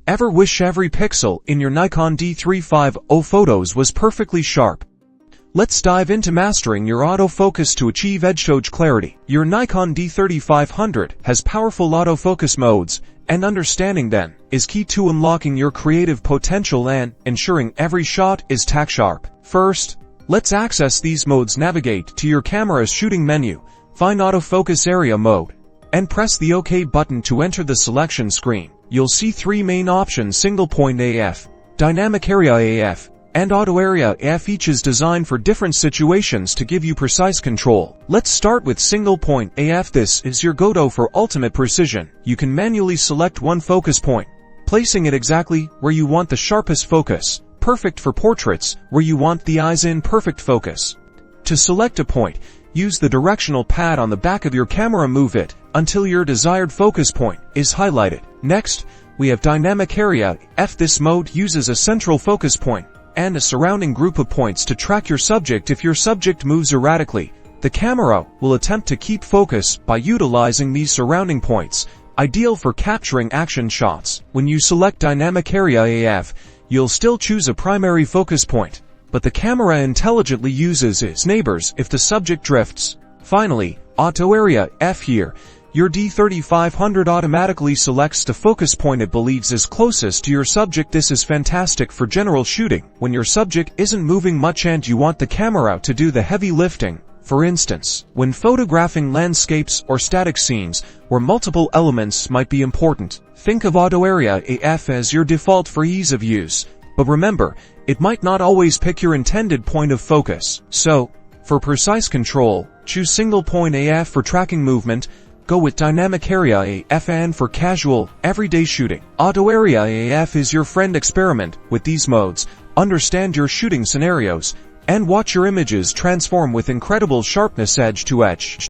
Ever wish every pixel in your Nikon D3500 photos was perfectly sharp? Let's dive into mastering your autofocus to achieve edge-edge clarity. Your Nikon D3500 has powerful autofocus modes, and understanding them is key to unlocking your creative potential and ensuring every shot is tack sharp. First, let's access these modes. Navigate to your camera's shooting menu, find Autofocus Area Mode, and press the OK button to enter the selection screen. You'll see three main options: single point AF, dynamic area AF, and auto area AF. Each is designed for different situations to give you precise control. Let's start with single point AF. This is your go-to for ultimate precision. You can manually select one focus point, placing it exactly where you want the sharpest focus, perfect for portraits where you want the eyes in perfect focus. To select a point, use the directional pad on the back of your camera. Move it until your desired focus point is highlighted. Next, we have dynamic area AF. This mode uses a central focus point and a surrounding group of points to track your subject. If your subject moves erratically, the camera will attempt to keep focus by utilizing these surrounding points, ideal for capturing action shots. When you select dynamic area AF, you'll still choose a primary focus point, but the camera intelligently uses its neighbors if the subject drifts. Finally, auto area AF. Here, your D3500 automatically selects the focus point it believes is closest to your subject. This is fantastic for general shooting, when your subject isn't moving much and you want the camera to do the heavy lifting. For instance, when photographing landscapes or static scenes where multiple elements might be important, think of auto area AF as your default for ease of use. But remember, it might not always pick your intended point of focus. So, for precise control, choose single point AF. For tracking movement, go with dynamic area AF, and for casual, everyday shooting, auto area AF is your friend. Experiment with these modes, understand your shooting scenarios, and watch your images transform with incredible sharpness edge to edge.